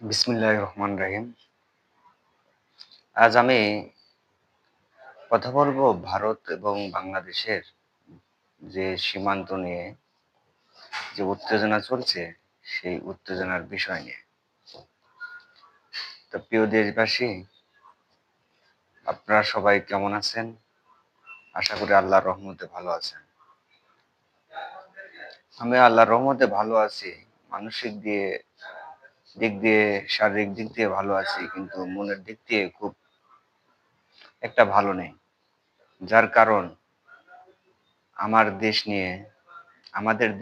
বিসমিল্লাহির রহমানির রহিম। আজ আমি কথা বলবো ভারত এবং বাংলাদেশের যে সীমান্ত নিয়ে যে উত্তেজনা চলছে, সেই উত্তেজনার বিষয় নিয়ে। তো প্রিয় দেশবাসী, আপনারা সবাই কেমন আছেন? আশা করি আল্লাহর রহমতে ভালো আছেন। আমি আল্লাহর রহমতে ভালো আছি। মানসিক দিক দিয়ে, শারীরিক দিক দিয়ে ভালো আছি, কিন্তু মনের দিক দিয়ে খুব একটা ভালো নেই। যার কারণ আমাদের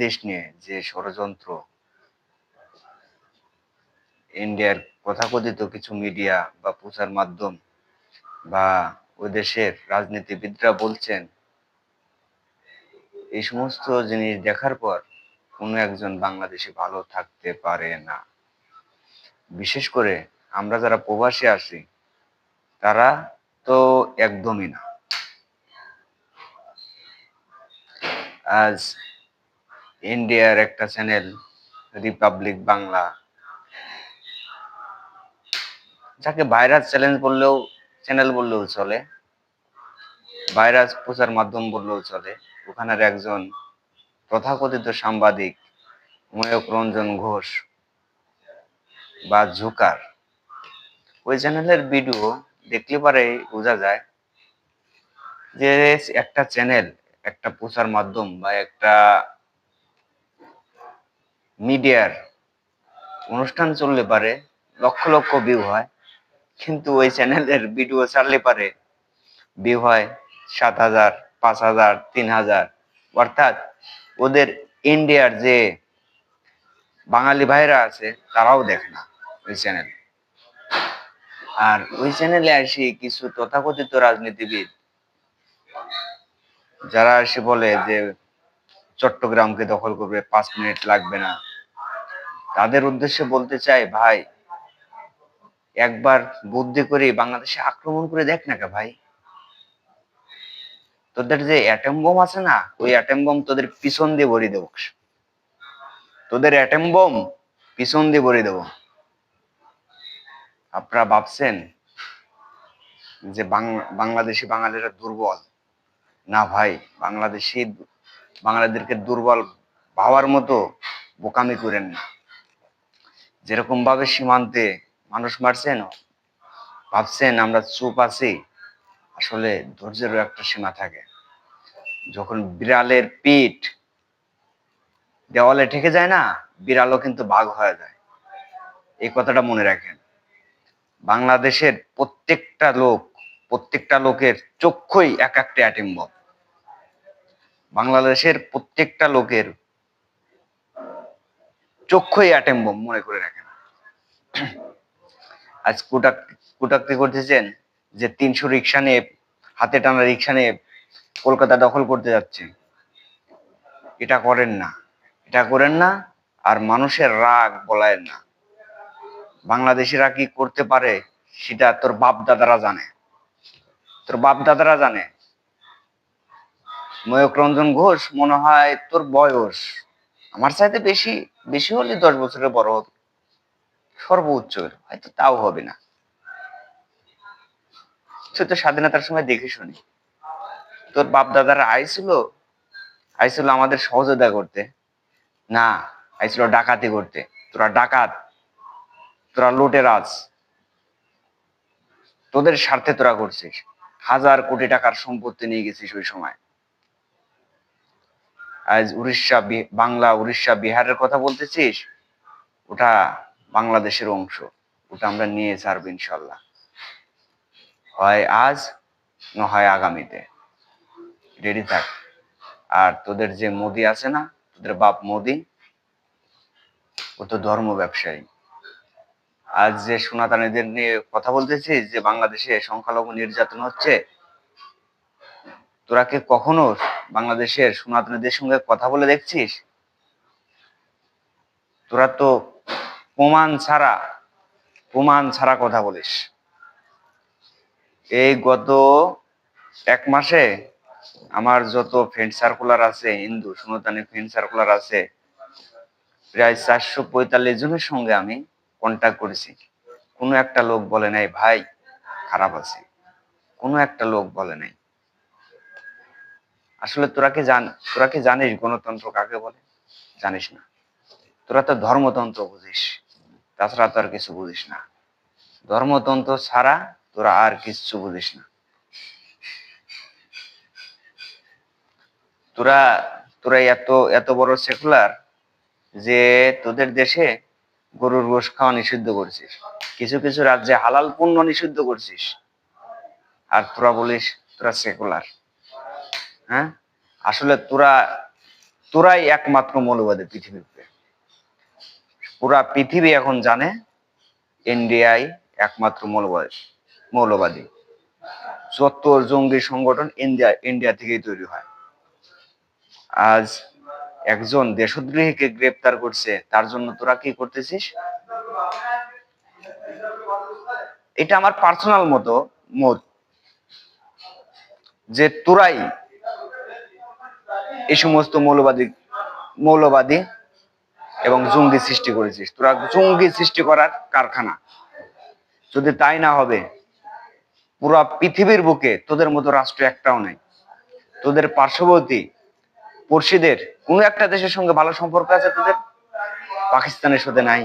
দেশ নিয়ে যে ষড়যন্ত্র ইন্ডিয়ার তথাকথিত কিছু মিডিয়া বা প্রচার মাধ্যম বা ওই দেশের রাজনীতিবিদরা বলছেন, এই সমস্ত জিনিস দেখার পর কোনো একজন বাংলাদেশি ভালো থাকতে পারে না। বিশেষ করে আমরা যারা প্রবাসী আছি, তারা তো একদমই না। আজ ইন্ডিয়ার একটা চ্যানেল, রিপাবলিক বাংলা, যাকে ভাইরাস চ্যানেল বললেও চলে, ভাইরাস প্রচার মাধ্যম বললেও চলে, ওখানের একজন তথাকথিত সাংবাদিক ময়ূক রঞ্জন ঘোষ বা জুকার, ওই চ্যানেলের ভিডিও দেখলে পারে বোঝা যায় যে একটা চ্যানেল, একটা প্রচার মাধ্যম বা একটা মিডিয়ার অনুষ্ঠান চললে পারে লক্ষ লক্ষ ভিউ হয়, কিন্তু ওই চ্যানেলের ভিডিও ছাড়লে পারে ভিউ হয় 7,000, 5,000, 3,000। অর্থাৎ ওদের ইন্ডিয়ার যে বাঙালি ভাইরা আছে, তারাও দেখে না ওই চ্যানেল। আর ওই চ্যানেলে আসি কিছু তথাকথিত রাজনীতিবিদ, যারা এসে বলে যে চট্টগ্রামকে দখল করবে, 5 মিনিট লাগবে না। তাদের উদ্দেশ্যে বলতে চাই, ভাই, একবার বুদ্ধি করে বাংলাদেশে আক্রমণ করে দেখ না কে ভাই। তোদের যে অ্যাটম বোম আছে না, ওই অ্যাটম বোম তোদের পিছন দিয়ে ভরিয়ে দেবো। তোদের অ্যাটম বোম পিছন দিয়ে ভরিয়ে দেবো। আপনারা ভাবছেন যে বাংলাদেশি বাঙালিরা দুর্বল? না ভাই, বাঙালিদেরকে দুর্বল ভাবার মতো বোকামি করেন না। যেরকম ভাবে সীমান্তে মানুষ মারছেন, ভাবছেন আমরা চুপ আছি। আসলে ধৈর্যেরও একটা সীমা থাকে। যখন বিড়ালের পিঠ দেওয়ালে ঠেকে যায় না, বিড়ালও কিন্তু বাঘ হয়ে যায়। এই কথাটা মনে রাখেন। বাংলাদেশের প্রত্যেকটা লোকের চক্ষুই এক একটা অ্যাটম বম। বাংলাদেশের প্রত্যেকটা লোকের চক্ষুই অ্যাটম বম, মনে করে রাখেন। আজ কুটাক্তি করতেছেন যে 300 রিক্সা নিয়ে, হাতে টানা রিক্সা নিয়ে কলকাতা দখল করতে যাচ্ছে। এটা করেন না। আর মানুষের রাগ বলায়েন না। বাংলাদেশিরা কি করতে পারে সেটা তোর বাপ দাদারা জানে। ময়ূক রঞ্জন ঘোষ, মনে হয় তোর বয়স আমার চাইতে বেশি, বেশি হলে 10 বছরের বড় হবে সর্বোচ্চ, হয়তো তাও হবে না। সে তো স্বাধীনতার সময় দেখে শুনি তোর বাপ দাদারা আইছিল আমাদের সহযোগিতা করতে না, আইছিল ডাকাতি করতে। তোরা ডাকাত, তোরা লুটেরাজ, তোদের স্বার্থে তোরা করছিস। 1,000 কোটি টাকার সম্পত্তি নিয়ে গেছিস ওই সময়। আজ উড়িষ্যা বিহারের কথা বলতেছিস, ওটা বাংলাদেশের অংশ। ওটা আমরা নিয়ে ছাড়বো ইনশাল্লাহ, হয় আজ না হয় আগামীতে। রেডি থাক। আর তোদের যে মোদি আছে না, তোদের বাপ মোদি, ও তো ধর্ম ব্যবসায়ী। আজ যে সনাতনীদের নিয়ে কথা বলতেছিস যে বাংলাদেশে সংখ্যালঘু নির্যাতন হচ্ছে, তোরা কি কখনো বাংলাদেশের সনাতনীদের সঙ্গে কথা বলে দেখছিস? তোরা তো প্রমাণ ছাড়া কথা বলিস। এই গত 1 মাসে আমার যত ফ্রেন্ড সার্কুলার আছে, হিন্দু সনাতনী ফ্রেন্ড সার্কুলার আছে, প্রায় 445 জনের সঙ্গে আমি কন্ট্যাক্ট করেছি, কোনো একটা লোক বলে নাই ভাই খারাপ আছে, কোনো একটা লোক বলে নাই। আসলে তোরা কি জানিস গণতন্ত্র কাকে বলে? জানিস না। তোরা তো ধর্মতন্ত্র বুঝিস, তাছাড়া তো আর কিছু বুঝিস না। ধর্মতন্ত্র ছাড়া তোরা আর কিচ্ছু বুঝিস না। তোরা তোরা এত এত বড় সেকুলার যে তোদের দেশে গরুর গোশ খাওয়া নিষিদ্ধ করছিস, কিছু কিছু রাজ্যে হালাল পণ্য নিষিদ্ধ করছিস, আর তোরা বলিস তোরা সেকুলার। হ্যাঁ, আসলে তোরাই একমাত্র মৌলবাদী পৃথিবীতে। পুরা পৃথিবী এখন জানে ইন্ডিয়াই একমাত্র মৌলবাদী। যত জঙ্গি সংগঠন ইন্ডিয়া থেকেই তৈরি হয়। আজ একজন দেশদ্রোহীকে গ্রেপ্তার করছে, তার জন্য তোরা কি করতেছিস? এটা আমার পার্সোনাল মত যে তোরাই এই সমস্ত মৌলবাদী এবং জঙ্গি সৃষ্টি করেছিস। তোরা জঙ্গি সৃষ্টি করার কারখানা। যদি তাই না হবে, পুরা পৃথিবীর বুকে তোদের মতো রাষ্ট্র একটাও নেই। তোদের পার্শ্ববর্তী পড়শিদের কোনো একটা দেশের সঙ্গে ভালো সম্পর্ক আছে তোদের? পাকিস্তানের সাথে নাই,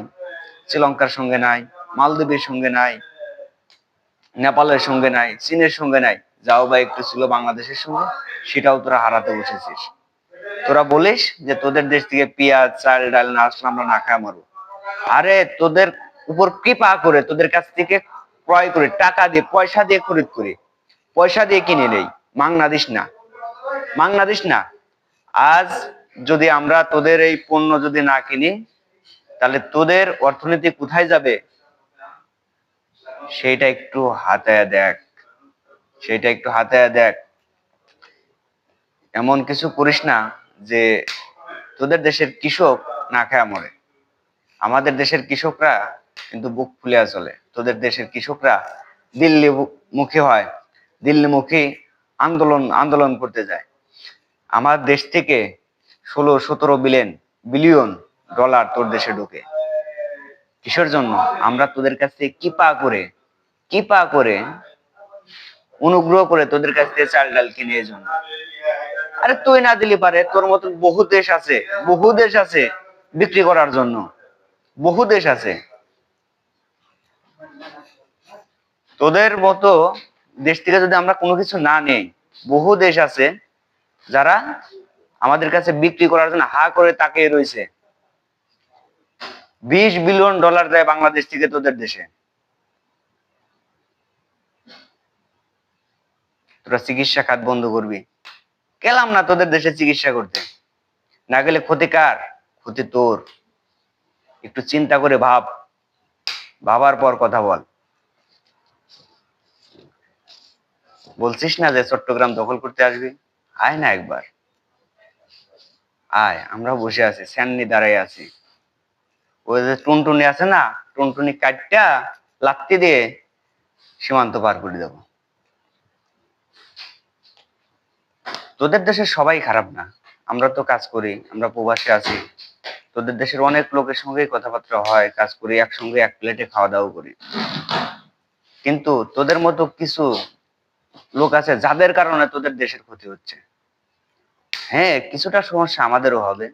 শ্রীলঙ্কার সঙ্গে নাই, মালদ্বীপের সঙ্গে নাই, নেপালের সঙ্গে নাই, চীনের সঙ্গে নাই। যাও বা একটু ছিল বাংলাদেশের সঙ্গে, সেটাও তোরা হারাতে বসেছিস। তোরা বলিস যে তোদের দেশ থেকে পেঁয়াজ চাল ডাল না আসলে আমরা না খায় মারবো। আরে তোদের উপর কৃপা করে তোদের কাছ থেকে ক্রয় করে টাকা দিয়ে পয়সা দিয়ে খরিদ করি, পয়সা দিয়ে কিনে নেই, মাংনা দিস না, মাংনা দিস না। আজ যদি আমরা তোদের এই পণ্য যদি না কিনি, তাহলে তোদের অর্থনীতি কোথায় যাবে? সেইটা একটু হাতায়া দেখ, সেইটা একটু হাতায়া দেখ। এমন কিছু করিস না যে তোদের দেশের কৃষক না খায় মরে। আমাদের দেশের কৃষকরা কিন্তু বুক ফুলিয়া চলে, তোদের দেশের কৃষকরা দিল্লি মুখী হয়, দিল্লিমুখী আন্দোলন করতে যায়। আমার দেশ থেকে 16-17 বিলিয়ন ডলার তোর দেশে ঢুকে। কিসের জন্য? আমরা তোদের কাছ থেকে কিপা করে অনুগ্রহ করে তোদের কাছ থেকে চাল ডাল কিনে এই জন্য। আরে তুই না দিলি পারে, তোর মতন বহু দেশ আছে বিক্রি করার জন্য, বহু দেশ আছে। তোদের মতো দেশ থেকে যদি আমরা কোনো কিছু না নেই, বহু দেশ আছে যারা আমাদের কাছে বিক্রি করার জন্য হা করে তাকিয়ে রয়েছে। 20 বিলিয়ন ডলার দেয় বাংলাদেশ থেকে তোদের দেশে। তোরা চিকিৎসা খাত বন্ধ করবি, গেলাম না তোদের দেশে চিকিৎসা করতে। না গেলে ক্ষতি কার? ক্ষতি তোর। একটু চিন্তা করে ভাবার পর কথা বল। বলছিস না যে চট্টগ্রাম দখল করতে আসবি? আয় না একবার, আয়। আমরা বসে আছি, স্যান্নি দাঁড়াই আছি। ওই যে টুনটুনি আছে না, টুনটুনি কাটটা লাত্তি দিয়ে সীমান্ত পার করে দেবো। তোদের দেশের সবাই খারাপ না, আমরা তো কাজ করি, আমরা প্রবাসে আছি। তোদের দেশের অনেক লোকের সঙ্গেই কথাবার্তা হয়, কাজ করি, একসঙ্গে এক প্লেটে খাওয়া দাওয়া করি। কিন্তু তোদের মতো কিছু লোক আছে যাদের কারণে তোদের দেশের ক্ষতি হচ্ছে। হ্যাঁ, কিছুটা সমস্যা আমাদেরও হবে।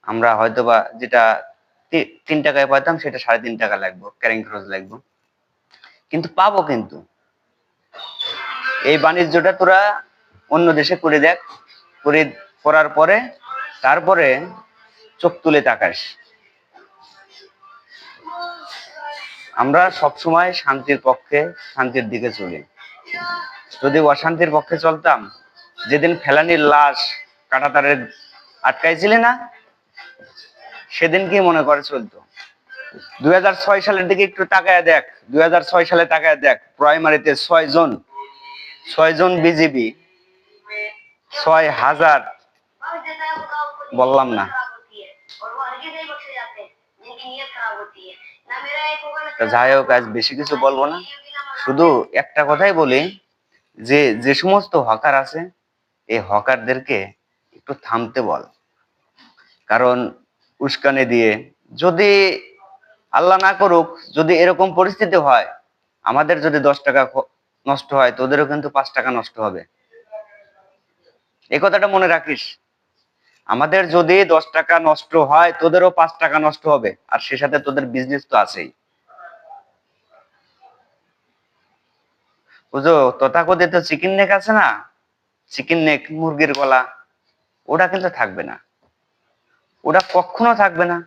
আমরা হয়তোবা যেটা 3 টাকায় পাইতাম সেটা 3.5 টাকা লাগবে, ক্যারিং খরচ লাগবে, কিন্তু পাবো। কিন্তু এই বাণিজ্যটা তোরা অন্য দেশে করে দেখ, করার পরে তারপরে চোখ তুলে তাকাস। আমরা সবসময় শান্তির পক্ষে, শান্তির দিকে চলি। যদি অশান্তির পক্ষে চলতাম, যেদিন ফেলানির লাশ কাঁটাতারে আটকাইছিলে না, সেদিন কি মনে করে চলতো? 2006 সালের দিকে একটু তাকায় দেখ, 2006 সালে তাকায় দেখ, প্রাইমারিতে 6 জন বিজিবি, 6,000, বললাম না। যাই হোক, আজ বেশি কিছু বলবো না, শুধু একটা কথাই বলি যে যে সমস্ত হকার আছে, এই হকারদেরকে একটু থামতে বল। কারণ উস্কানি দিয়ে যদি আল্লাহ না করুক, যদি এরকম পরিস্থিতি হয়, আমাদের যদি 10 টাকা নষ্ট হয়, তোদেরও কিন্তু 5 টাকা নষ্ট হবে। এই কথাটা মনে রাখিস। আমাদের যদি 10 টাকা নষ্ট হয়, তোদেরও 5 টাকা নষ্ট হবে, আর সে সাথে তোদের বিজনেস তো আছেই। বুঝো, তথাকথিত চিকেন নেক আছে না, চিকেন নেক, মুরগির গলা, ওটা কিন্তু থাকবে না, ওটা কখনো থাকবে না।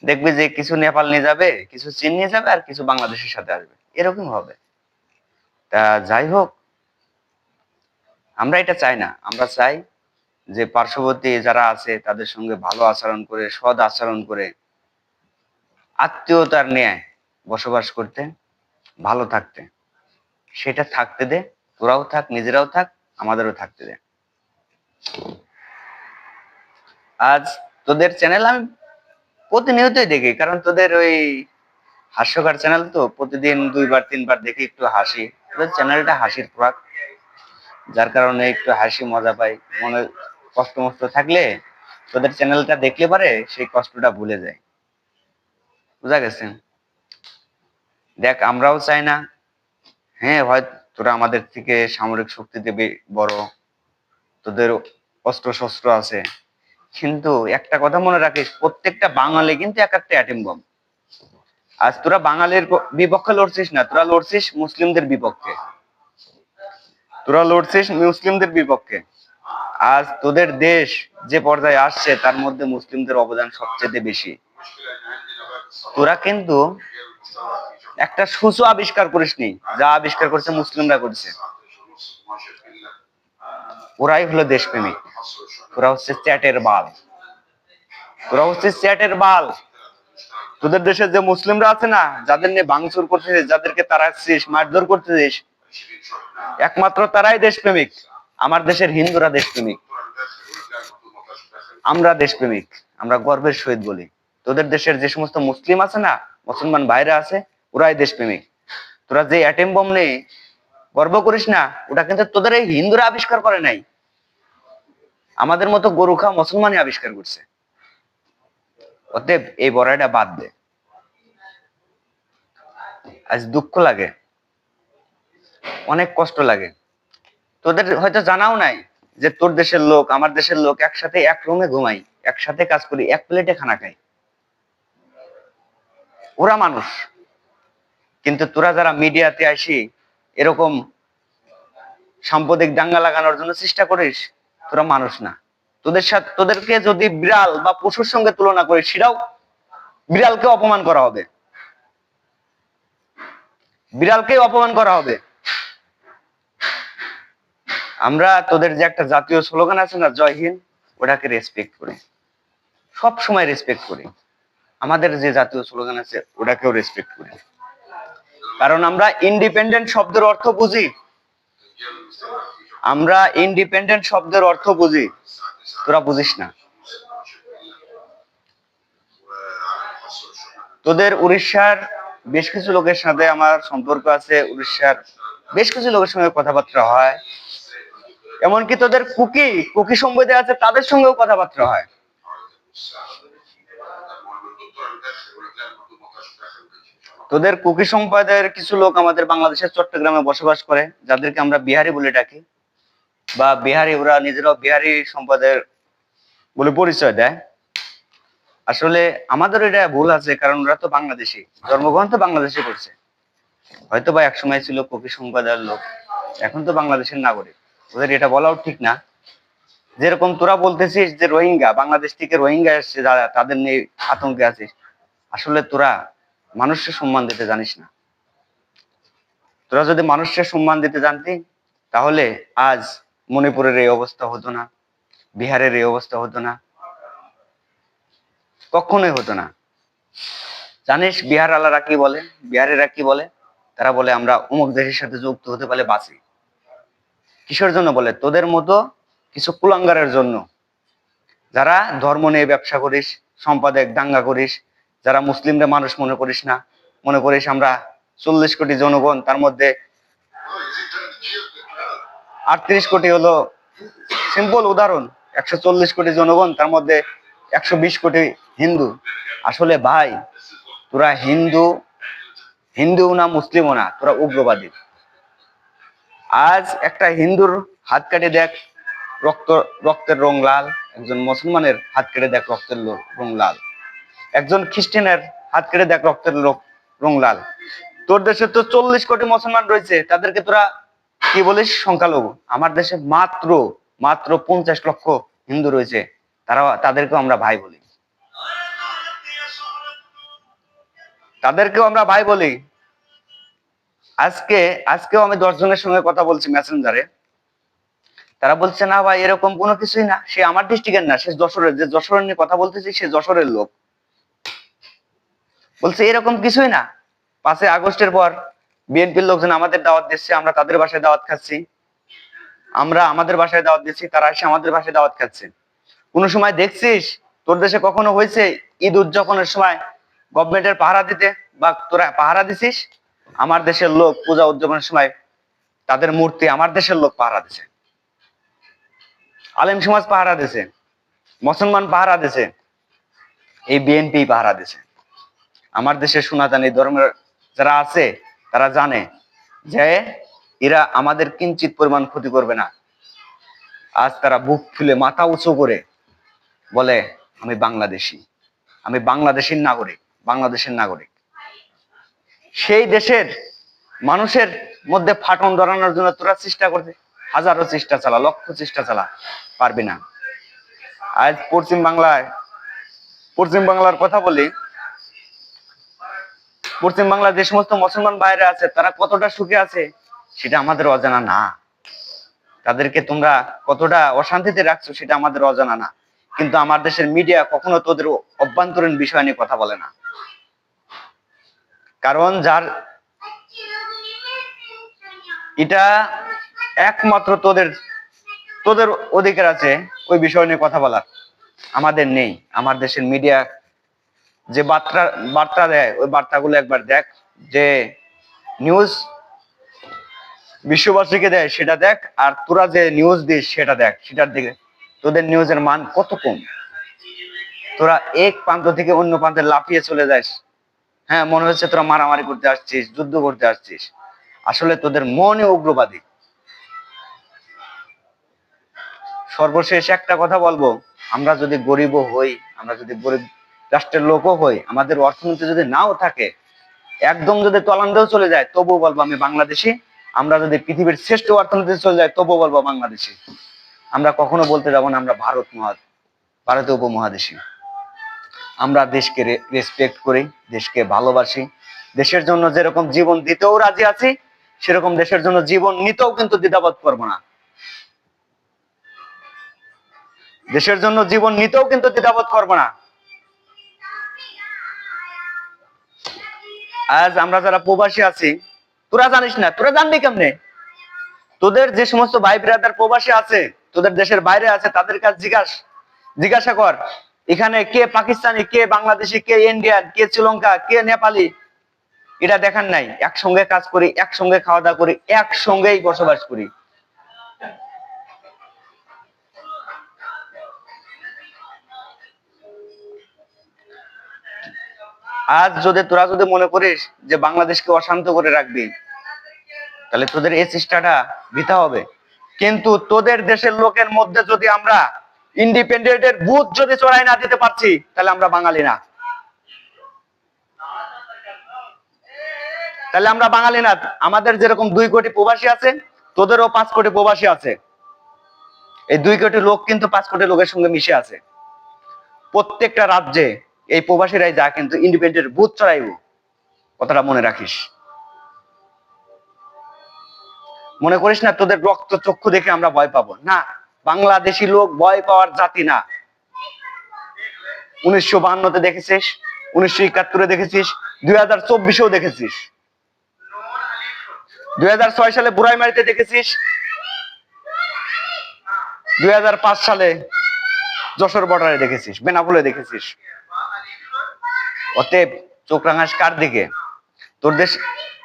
দেখবে যে কিছু নেপাল নিয়ে যাবে, কিছু চীন নিয়ে যাবে, আর কিছু বাংলাদেশের সাথে আসবে, এরকম হবে। তা যাই হোক, আমরা এটা চাই না। আমরা চাই যে পার্শ্ববর্তী যারা আছে তাদের সঙ্গে ভালো আচরণ করে, সৎ আচরণ করে, আত্মীয়তার নিয়ে বসবাস করতে, ভালো থাকতে। সেটা থাকতে দে, তোরাও থাক, নিজেরাও থাক, আমাদেরও থাকতে দে। আজ তোদের চ্যানেল আমি প্রতিনিয়তই দেখি, কারণ তোদের ওই হাস্যকর চ্যানেল তো, প্রতিদিন 2 বার 3 বার দেখি, একটু হাসি। তোদের চ্যানেলটা হাসির খোরাক, যার কারণে একটু হাসি মজা পাই। মনে কষ্ট মষ্ট থাকলে তোদের চ্যানেলটা দেখলে পারে সেই কষ্টটা ভুলে যায়। বুঝা গেছে? দেখ, আমরাও চাই না, হ্যাঁ হয় তোরা আমাদের থেকে সামরিক শক্তিতে বড়, তোদের অস্ত্র শস্ত্র আছে, কিন্তু একটা কথা মনে রাখিস, প্রত্যেকটা বাঙালি কিন্তু এক একটা অ্যাটম বম। আজ তোরা বাঙালির বিপক্ষে লড়ছিস না, তোরা লড়ছিস মুসলিমদের বিপক্ষে, তোরা লড়ছিস মুসলিমদের বিপক্ষে। আজ তোদের দেশ যে পর্যায়ে আসছে, তার মধ্যে মুসলিমদের অবদান সবচেয়ে বেশি। তোরা কিন্তু একটা সূচু আবিষ্কার করিসনি, যা আবিষ্কার করছে মুসলিমরা করছে। ওরাই হলো দেশপ্রেমিক, তোরা হচ্ছে চ্যাটের বাল, তোরা হচ্ছে চ্যাটের বাল। তোদের দেশে যে মুসলিমরা আছে না, যাদের নিয়ে ভাঙচুর করতেছিস, যাদেরকে তাড়াচ্ছিস, মারধর করতেছিস, একমাত্র তারাই দেশপ্রেমিক। আমার দেশের হিন্দুরা দেশপ্রেমিক, আমরা দেশপ্রেমিক, আমরা গর্বের সহিত বলি। তোদের দেশের যে সমস্ত মুসলিম আছে না, মুসলমান ভাইরা আছে, ওরাই দেশপ্রেমিক। তোরা যে অ্যাটম বম নিয়ে গর্ব করিস না, ওটা কিন্তু তোদের এই হিন্দুরা আবিষ্কার করে নাই, আমাদের মতো গরু খাওয়া মুসলমানই আবিষ্কার করছে। অতএব এই বড়াইটা বাদ দে। আজ দুঃখ লাগে, অনেক কষ্ট লাগে। তোদের হয়তো জানাও নাই যে তোর দেশের লোক, আমার দেশের লোক একসাথে এক রুমে ঘুমাই, একসাথে কাজ করি, এক প্লেটে খানা খাই, ওরা মানুষ। কিন্তু তোরা যারা মিডিয়াতে আসি এরকম সাম্প্রদায়িক দাঙ্গা লাগানোর জন্য চেষ্টা করিস, তোরা মানুষ না। তোদের সাথে, তোদেরকে যদি বিড়াল বা পশুর সঙ্গে তুলনা করিস, সেটাও বিড়ালকে অপমান করা হবে, বিড়ালকে অপমান করা হবে। আমরা তোদের যে একটা জাতীয় স্লোগান আছে না, জয় হিন্দ, ওটাকে রেসপেক্ট করি, সব সময় রেসপেক্ট করি। আমাদের যে জাতীয় স্লোগান আছে ওটাকেও রেসপেক্ট করি, কারণ আমরা ইন্ডিপেন্ডেন্ট শব্দের অর্থ বুঝি। আমরা ইন্ডিপেন্ডেন্ট শব্দের অর্থ বুঝি, তোরা বুঝিস না। তোদের উড়িষ্যার বেশ কিছু লোকের সাথে আমার সম্পর্ক আছে, উড়িষ্যার বেশ কিছু লোকের সঙ্গে কথাবার্তা হয়, এমনকি তোদের কুকি কুকি সম্প্রদায় আছে, তাদের সঙ্গেও কথাবার্তা হয়। তোদের কুকি সম্প্রদায়ের কিছু লোক আমাদের বাংলাদেশের চট্টগ্রামে বসবাস করে, যাদেরকে আমরা বিহারি বলে ডাকি, বা বিহারি, ওরা নিজেরাও বিহারি সম্প্রদায়ের বলে পরিচয় দেয়। আসলে আমাদের এটা ভুল আছে, কারণ ওরা তো বাংলাদেশি, জন্মগ্রহণ তো বাংলাদেশে করছে, হয়তো বা একসময় ছিল কুকি সম্প্রদায়ের লোক, এখন তো বাংলাদেশের নাগরিক। ওদের এটা বলাও ঠিক না। যেরকম তোরা বলতেছিস যে রোহিঙ্গা, বাংলাদেশ থেকে রোহিঙ্গা এসছে, যারা তাদের নিয়ে আতঙ্কে আছিস, আসলে তোরা মানুষকে সম্মান দিতে জানিস না। তোরা যদি মানুষকে সম্মান দিতে জানতি, তাহলে আজ মণিপুরের এই অবস্থা হতো না, বিহারের এই অবস্থা হতো না, কখনোই হতো না। জানিস বিহার আলারা কি বলে, বিহারেরা কি বলে? তারা বলে আমরা অমুক দেশের সাথে যুক্ত হতে পারলে বাঁচি। কিসের জন্য বলে? তোদের মতো কিছু কুলাঙ্গারের জন্য, যারা ধর্ম নিয়ে ব্যবসা করিস, সম্পাদক দাঙ্গা করিস, যারা মুসলিমরা মানুষ মনে করিস না, মনে করিস আমরা 40 কোটি জনগণ, তার মধ্যে 38 কোটি হলো, সিম্পল উদাহরণ, 140 কোটি জনগণ, তার মধ্যে 120 কোটি হিন্দু। আসলে ভাই, তোরা হিন্দু, হিন্দুও না মুসলিমও না, তোরা উগ্রবাদী। আজ একটা হিন্দুর হাত কেটে দেখ, রক্ত, রক্তের রং লাল। একজন মুসলমানের হাত কেটে দেখ, রক্তের রং লাল। একজন খ্রিস্টানের হাত কেটে দেখ, রক্তের রং লাল। তোর দেশে তো 40 কোটি মুসলমান রয়েছে, তাদেরকে তোরা কি বলিস? সংখ্যালঘু। আমার দেশে মাত্র মাত্র 50 লক্ষ হিন্দু রয়েছে, তাদেরকেও আমরা ভাই বলি, তাদেরকেও আমরা ভাই বলি। আজকেও আমি 10 জনের সঙ্গে কথা বলছি মেসেঞ্জারে, তারা বলছে না ভাই এরকম কোনো কিছুই না, সে আমার ডিস্ট্রিক্টের না, সে যশোরের, যে যশোরের নিয়ে কথা বলতেছি সে যশোরের লোক। বলছে এরকম কিছুই না, 5ই আগস্টের পর বিএনপির লোকজন আমাদের দাওয়াত দিচ্ছে, আমরা তাদের বাসায় দাওয়াত খাচ্ছি, আমরা আমাদের বাসায় দাওয়াত দিচ্ছি, তারা এসে আমাদের বাসায় দাওয়াত খাচ্ছে। কোন সময় দেখছিস তোর দেশে কখনো হয়েছে ঈদ উদযাপনের সময় গভর্নমেন্টের পাহারা দিতে, বা তোরা পাহারা দিছিস? আমার দেশের লোক পূজা উদযাপনের সময় তাদের মূর্তি আমার দেশের লোক পাহারা দিছে, আলেম সমাজ পাহারা দিছে, মুসলমান পাহারা দিছে, এই বিএনপি পাহারা দিছে। আমার দেশের সনাতনী ধর্মের যারা আছে তারা জানে যে এরা আমাদের কিঞ্চিত পরিমাণ ক্ষতি করবে না। আজ তারা বুক ফুলে মাথা উঁচু করে বলে আমি বাংলাদেশি, আমি বাংলাদেশের নাগরিক, বাংলাদেশের নাগরিক। সেই দেশের মানুষের মধ্যে ফাটন ধরানোর জন্য তোরা চেষ্টা করছে, হাজারো চেষ্টা চালা, লক্ষ চেষ্টা চালা, পারবি না। আজ পশ্চিম বাংলার কথা বলি, পশ্চিম বাংলার যে সমস্ত মুসলমান বাইরে আছে তারা কতটা সুখে আছে সেটা আমাদের অজানা না। তাদেরকে তোমরা কতটা অশান্তিতে রাখছো সেটা আমাদের অজানা না। কিন্তু আমার দেশের মিডিয়া কখনো তোদের অভ্যন্তরীণ বিষয় নিয়ে কথা বলে না। কারণ যার এটা একমাত্র তোদের তোদের অধিকার আছে ওই বিষয় নিয়ে কথা বলার, আমাদের নেই। আমার দেশের মিডিয়া যে বার্তা দেয় ওই বার্তাগুলো একবার দেখ, যে নিউজ বিশ্ববাসীকে দেয় সেটা দেখ, আর তোরা যে নিউজ দিস সেটা দেখ, সেটার দিকে তোদের নিউজের মান কত কম। তোরা এক প্রান্ত থেকে অন্য প্রান্তে লাফিয়ে চলে যাস, হ্যাঁ মনে হচ্ছে তোরা মারামারি করতে আসছিস, যুদ্ধ করতে আসছিস, আসলে তোদের মনে উগ্রবাদী। সর্বশেষ একটা কথা বলবো, আমরা যদি গরিব হই, আমরা যদি গরিব রাষ্ট্রের লোকও হই, আমাদের অর্থনীতি যদি নাও থাকে, একদম যদি তলান্দেও চলে যায়, তবুও বলবো আমি বাংলাদেশি। আমরা যদি পৃথিবীর শ্রেষ্ঠ অর্থনীতি চলে যায়, তবুও বলবো বাংলাদেশি। আমরা কখনো বলতে যাবো না আমরা ভারতীয় উপমহাদেশী। আমরা দেশকে রেসপেক্ট করি, দেশকে ভালোবাসি, দেশের জন্য যেরকম জীবন দিতেও রাজি আছি, সেরকম দেশের জন্য জীবন নিতেও কিন্তু দ্বিধাবোধ করবো না। দেশের জন্য জীবন নিতেও কিন্তু দ্বিধাবোধ করবো না। আজ আমরা যারা প্রবাসী আছি, তোরা জানিস না, তোরা জানবি কেমনে? তোদের যে সমস্ত ভাই ব্রাদার প্রবাসী আছে, তোদের দেশের বাইরে আছে, তাদের কাছে জিজ্ঞাসা কর এখানে কে পাকিস্তানি, কে বাংলাদেশি, কে ইন্ডিয়ান, কে শ্রীলঙ্কা, কে নেপালি, এটা দেখার নাই। একসঙ্গে কাজ করি, একসঙ্গে খাওয়া দাওয়া করি, একসঙ্গেই বসবাস করি। আজ তোরা যদি মনে করিস যে বাংলাদেশকে অশান্ত করে রাখবি, তাহলে তোদের এই চেষ্টাটা বৃথা হবে। কিন্তু তোদের দেশের লোকের মধ্যে যদি আমরা ইন্ডিপেন্ডেন্টের বুথ যদি চড়াই না দিতে পারছি, তাহলে আমরা বাঙালি না, তাহলে আমরা বাঙালি না। আমাদের যেরকম 2 কোটি প্রবাসী আছে, তোদেরও 5 কোটি প্রবাসী আছে। এই 2 কোটি লোক কিন্তু 5 কোটি লোকের সঙ্গে মিশে আছে। প্রত্যেকটা রাজ্যে এই প্রবাসীরাই যা কিন্তু ইন্ডিপেন্ডেন্ট বুথ চড়াইব, কথাটা মনে রাখিস। মনে করিস না তোদের রক্ত চক্ষু দেখে আমরা ভয় পাবো না। বাংলাদেশি লোক ভয় পাওয়ার জাতি না। 1952-তে দেখেছিস, 1971-এ দেখেছিস, 2024-এও দেখেছিস, 2006 সালে বুড়াইমারিতে দেখেছিস, 2005 সালে যশোর বর্ডারে দেখেছিস, বেনাপোলে দেখেছিস। অতএব চোখ রাঙাস কার দিকে?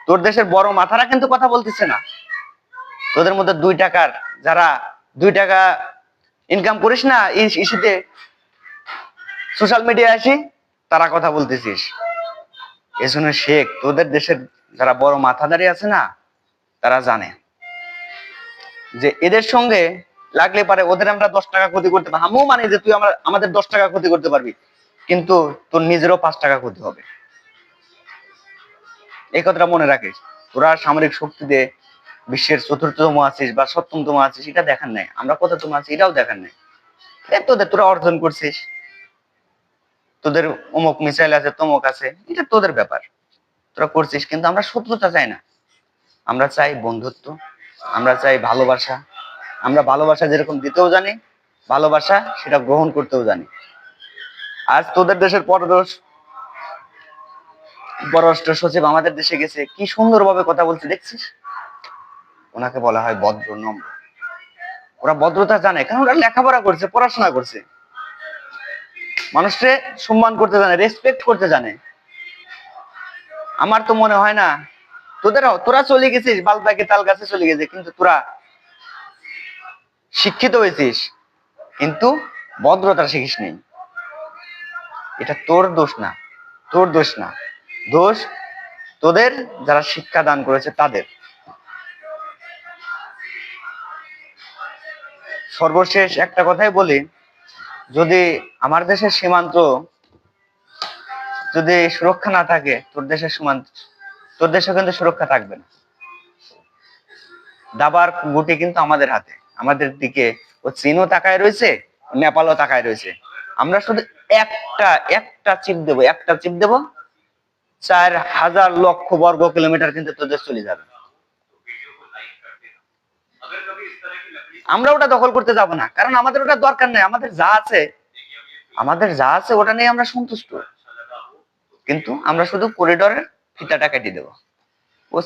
তোর দেশের বড় মাথারা কিন্তু কথা বলতেছে না। তোদের মধ্যে যারা 2 টাকা ইনকাম করিস না ইস্যুতে, সোশ্যাল মিডিয়ায় আসি তারা কথা বলতেছিস। এজন্য শেখ, তোদের দেশের যারা বড় মাথাদারি আছে না, তারা জানে যে এদের সঙ্গে লাগলে পারে ওদের আমরা 10 টাকা ক্ষতি করতে পারি। আমিও মানি যে তুই আমাদের 10 টাকা ক্ষতি করতে পারবি, কিন্তু তোর নিজেরও 5 টাকা ক্ষতি হবে। এই কথাটা মনে রাখিস। তোরা সামরিক শক্তি দিয়ে বিশ্বের 4র্থতম আছিস বা 7ম আছিস, এটা দেখার নাই। আমরা কততম আছি এটাও দেখার নাই। তোরা অর্জন করছিস, তোদের অমুক মিসাইল আছে, তমুক আছে, এটা তোদের ব্যাপার, তোরা করছিস। কিন্তু আমরা শত্রুতা চাই না, আমরা চাই বন্ধুত্ব, আমরা চাই ভালোবাসা। আমরা ভালোবাসা যেরকম দিতেও জানি, ভালোবাসা সেটা গ্রহণ করতেও জানি। আজ তোদের দেশের পররাষ্ট্র সচিব আমাদের দেশে গেছে, কি সুন্দরভাবে কথা বলছে দেখছিস? ওনাকে বলা হয় ভদ্র, নম্র। ওরা ভদ্রতা জানে, কারণ ওরা লেখাপড়া করছে, পড়াশোনা করছে, মানুষকে সম্মান করতে জানে, রেসপেক্ট করতে জানে। আমার তো মনে হয় না তোরা চলে গেছিস বাল পাখি তাল গাছে চলে গেছে, কিন্তু তোরা শিক্ষিত হয়েছিস, কিন্তু ভদ্রতা শিখিস নেই। এটা তোর দোষ না, তোর দোষ না, দোষ তোদের যারা শিক্ষা দান করেছে তাদের। সর্বশেষ একটা কথাই বলি, যদি আমার দেশের সীমান্ত যদি সুরক্ষা না থাকে, তোর দেশে কিন্তু সুরক্ষা থাকবে না। দাবার গুটি কিন্তু আমাদের হাতে, আমাদের দিকে ও চীনও তাকায় রয়েছে, নেপালও তাকায় রয়েছে। আমরা শুধু একটা একটা চিপ দেব, 4,000 লক্ষ বর্গ কিলোমিটার কিন্তু তোদের চলে যাবে। আমরা ওটা দখল করতে যাব না, কারণ আমাদের ওটা দরকার নেই। আমাদের যা আছে ওটা নিয়ে আমরা সন্তুষ্ট। কিন্তু আমরা শুধু করিডোরের ফিতাটা কেটে দেবো। ও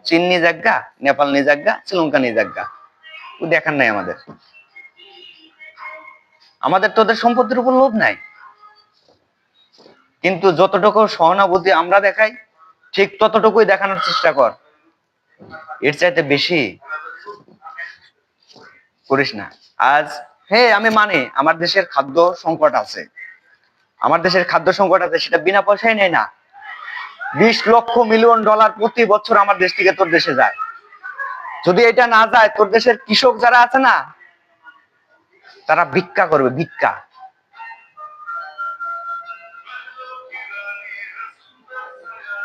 চীন নিয়ে যাগা, নেপাল নিয়ে যাগা, শ্রীলঙ্কা নিয়ে যাগা, ও দেখার নাই আমাদের। আমাদের তোদের সম্পত্তির উপর লোভ নাই, কিন্তু যতটুকু সহানুভূতি আমরা দেখাই, ঠিক ততটুকুই দেখানোর চেষ্টা কর। এর চাইতে বেশি করিস না। আজ আমি মানি আমার দেশের খাদ্য সংকট আছে, সেটা বিনা পয়সায় নেই না। 20 লক্ষ মিলিয়ন ডলার প্রতি বছর আমার দেশ থেকে তোর দেশে যায়। যদি এটা না যায়, তোর দেশের কৃষক যারা আছে না, তারা ভিক্ষা করবে, ভিক্ষা।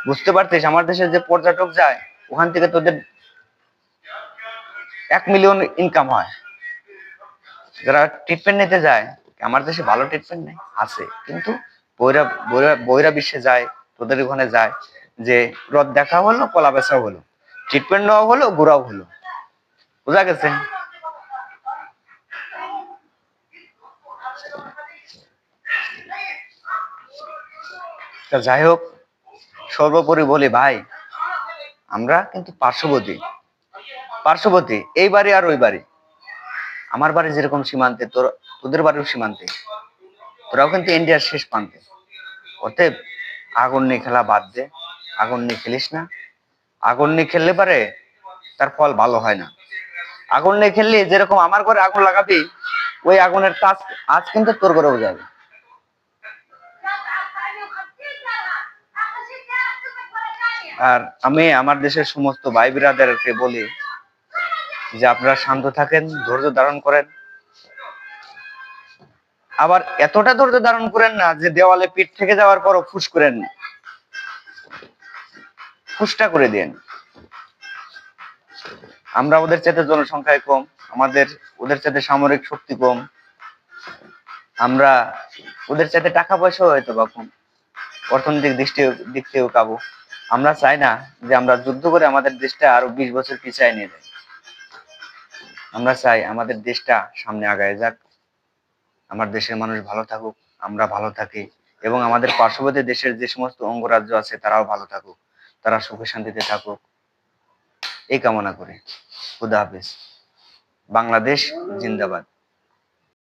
বুঝতে পারছিস? আমার দেশে যে পর্যটক যায়, ওখান থেকে তোদের 1 মিলিয়ন ইনকাম হয়। যারা ট্রিটমেন্ট নিতে যায়, আমার দেশে ভালো ট্রিটমেন্ট নেই, আছে, কিন্তু বইরা বইরা বিশ্বে যায়, তোদের ওখানে যায়, যে রদ দেখা হলো, কলা বেচা হলো, ট্রিটমেন্ট নেওয়া হলো, ঘোরাও হলো। বোঝা গেছে? যাই হোক, সর্বোপরি বলি ভাই, আমরা কিন্তু পার্শ্ববর্তী, এই বাড়ি আর ওই বাড়ি। আমার বাড়ি যেরকম সীমান্তে, তোদের বাড়িও সীমান্তে, তোরাও কিন্তু ইন্ডিয়ার শেষ প্রান্তে। অতএব আগুন নিয়ে খেলা বাদ দে, আগুন নিয়ে খেলিস না। আগুন নিয়ে খেললে পারে তার ফল ভালো হয় না। আগুন নিয়ে খেললে যেরকম আমার ঘরে আগুন লাগাবি, ওই আগুনের কাজ আজ কিন্তু তোর ঘরেও যাবে। আর আমি আমার দেশের সমস্ত ভাই বিরাদেরকে বলি যে আপনারা শান্ত থাকেন, ধৈর্য ধারণ করেন। আবার এতটা ধৈর্য ধারণ করেন না যে দেওয়ালে পিঠ থেকে যাওয়ার পরও ফুসটা করে দেন। আমরা ওদের চাইতে জনসংখ্যায় কম, ওদের চাইতে সামরিক শক্তি কম, আমরা ওদের চাইতে টাকা পয়সাও হয়তো বা কম, অর্থনৈতিক দিক থেকেও কাবু। আমরা চাই না যে আমরা যুদ্ধ করে আমাদের দেশটা আরো 20 বছর পিছায় নিয়ে যাই। আমরা চাই আমাদের দেশটা সামনে আগায় যাক, আমার দেশের মানুষ ভালো থাকুক, আমরা ভালো থাকি, এবং আমাদের পার্শ্ববর্তী দেশের যে সমস্ত অঙ্গরাজ্য আছে তারাও ভালো থাকুক, তারা সুখে শান্তিতে থাকুক, এই কামনা করে। খুদা হাফেজ। বাংলাদেশ জিন্দাবাদ।